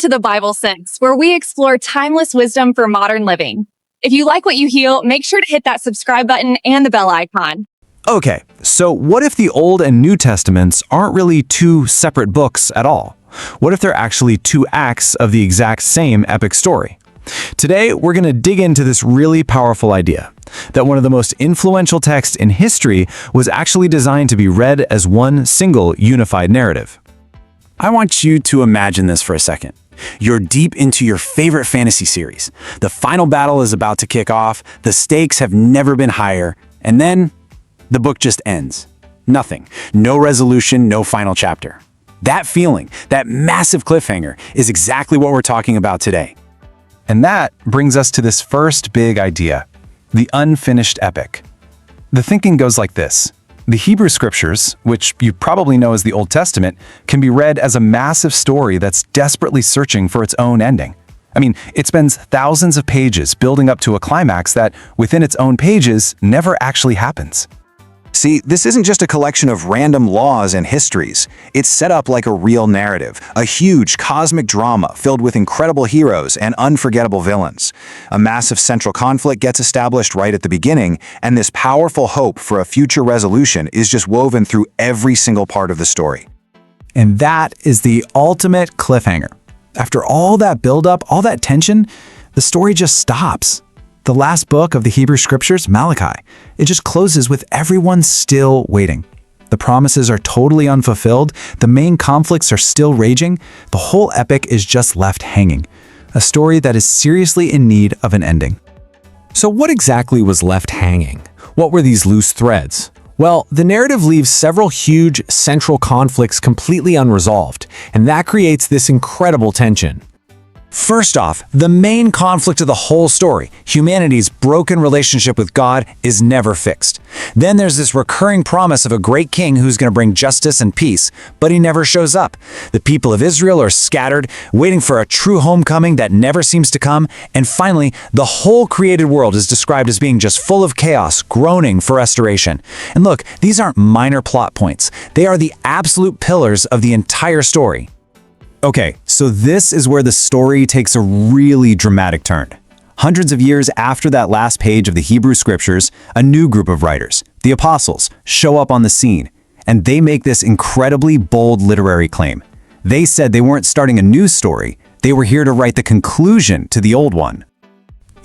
to the Bible Sense, where we explore timeless wisdom for modern living. If you like what you hear, make sure to hit that subscribe button and the bell icon. Okay, so what if the Old and New Testaments aren't really two separate books at all? What if they're actually two acts of the exact same epic story? Today, we're going to dig into this really powerful idea, that one of the most influential texts in history was actually designed to be read as one single unified narrative. I want you to imagine this for a second. You're deep into your favorite fantasy series. The final battle is about to kick off, the stakes have never been higher, and then the book just ends. Nothing. No resolution, no final chapter. That feeling, that massive cliffhanger, is exactly what we're talking about today. And that brings us to this first big idea, the unfinished epic. The thinking goes like this. The Hebrew Scriptures, which you probably know as the Old Testament, can be read as a massive story that's desperately searching for its own ending. I mean, it spends thousands of pages building up to a climax that, within its own pages, never actually happens. See, this isn't just a collection of random laws and histories. It's set up like a real narrative, a huge cosmic drama filled with incredible heroes and unforgettable villains. A massive central conflict gets established right at the beginning, and this powerful hope for a future resolution is just woven through every single part of the story. And that is the ultimate cliffhanger. After all that buildup, all that tension, the story just stops. The last book of the Hebrew Scriptures, Malachi, it just closes with everyone still waiting. The promises are totally unfulfilled, the main conflicts are still raging, the whole epic is just left hanging. A story that is seriously in need of an ending. So what exactly was left hanging? What were these loose threads? Well, the narrative leaves several huge central conflicts completely unresolved, and that creates this incredible tension. First off, the main conflict of the whole story, humanity's broken relationship with God, is never fixed. Then there's this recurring promise of a great king who's going to bring justice and peace, but he never shows up. The people of Israel are scattered, waiting for a true homecoming that never seems to come, and finally, the whole created world is described as being just full of chaos, groaning for restoration. And look, these aren't minor plot points. They are the absolute pillars of the entire story. Okay, so this is where the story takes a really dramatic turn. Hundreds of years after that last page of the Hebrew Scriptures, a new group of writers, the Apostles, show up on the scene, and they make this incredibly bold literary claim. They said they weren't starting a new story, they were here to write the conclusion to the old one.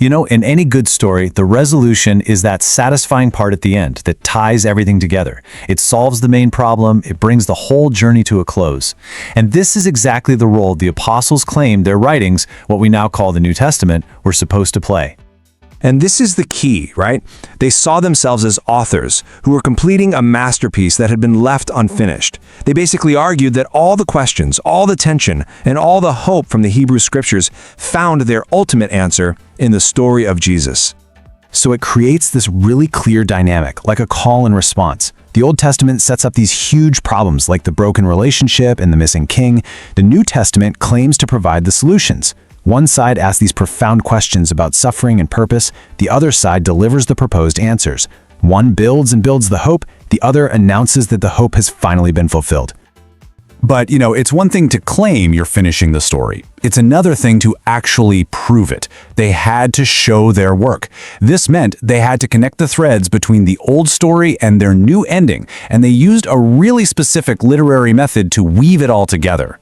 You know, in any good story, the resolution is that satisfying part at the end that ties everything together. It solves the main problem, it brings the whole journey to a close. And this is exactly the role the apostles claimed their writings, what we now call the New Testament, were supposed to play. And this is the key, right? They saw themselves as authors who were completing a masterpiece that had been left unfinished. They basically argued that all the questions, all the tension, and all the hope from the Hebrew Scriptures found their ultimate answer in the story of Jesus. So it creates this really clear dynamic, like a call and response. The Old Testament sets up these huge problems like the broken relationship and the missing king. The New Testament claims to provide the solutions. One side asks these profound questions about suffering and purpose, the other side delivers the proposed answers. One builds and builds the hope, the other announces that the hope has finally been fulfilled. But, it's one thing to claim you're finishing the story. It's another thing to actually prove it. They had to show their work. This meant they had to connect the threads between the old story and their new ending, and they used a really specific literary method to weave it all together.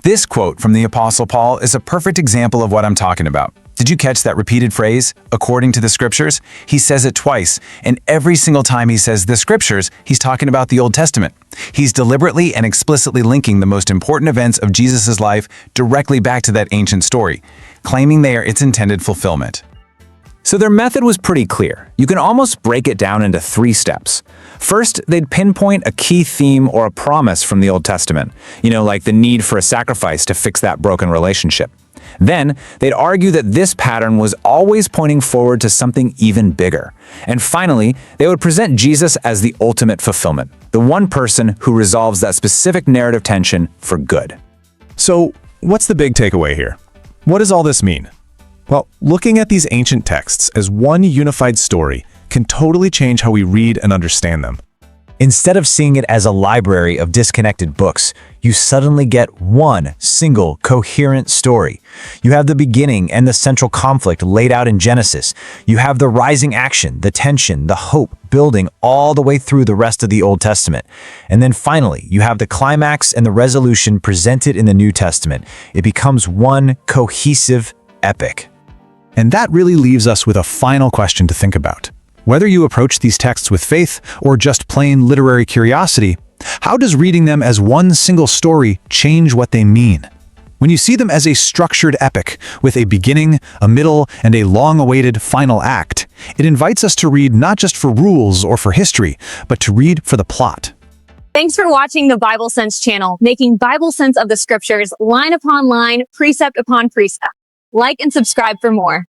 This quote from the Apostle Paul is a perfect example of what I'm talking about. Did you catch that repeated phrase, according to the Scriptures? He says it twice, and every single time he says the Scriptures, he's talking about the Old Testament. He's deliberately and explicitly linking the most important events of Jesus' life directly back to that ancient story, claiming they are its intended fulfillment. So their method was pretty clear. You can almost break it down into 3 steps. First, they'd pinpoint a key theme or a promise from the Old Testament, like the need for a sacrifice to fix that broken relationship. Then, they'd argue that this pattern was always pointing forward to something even bigger. And finally, they would present Jesus as the ultimate fulfillment, the one person who resolves that specific narrative tension for good. So, what's the big takeaway here? What does all this mean? Well, looking at these ancient texts as one unified story can totally change how we read and understand them. Instead of seeing it as a library of disconnected books, you suddenly get one single coherent story. You have the beginning and the central conflict laid out in Genesis. You have the rising action, the tension, the hope building all the way through the rest of the Old Testament. And then finally, you have the climax and the resolution presented in the New Testament. It becomes one cohesive epic. And that really leaves us with a final question to think about. Whether you approach these texts with faith or just plain literary curiosity, how does reading them as one single story change what they mean? When you see them as a structured epic with a beginning, a middle, and a long-awaited final act, it invites us to read not just for rules or for history, but to read for the plot. Thanks for watching the Bible Sense channel, making Bible sense of the scriptures line upon line, precept upon precept. Like and subscribe for more.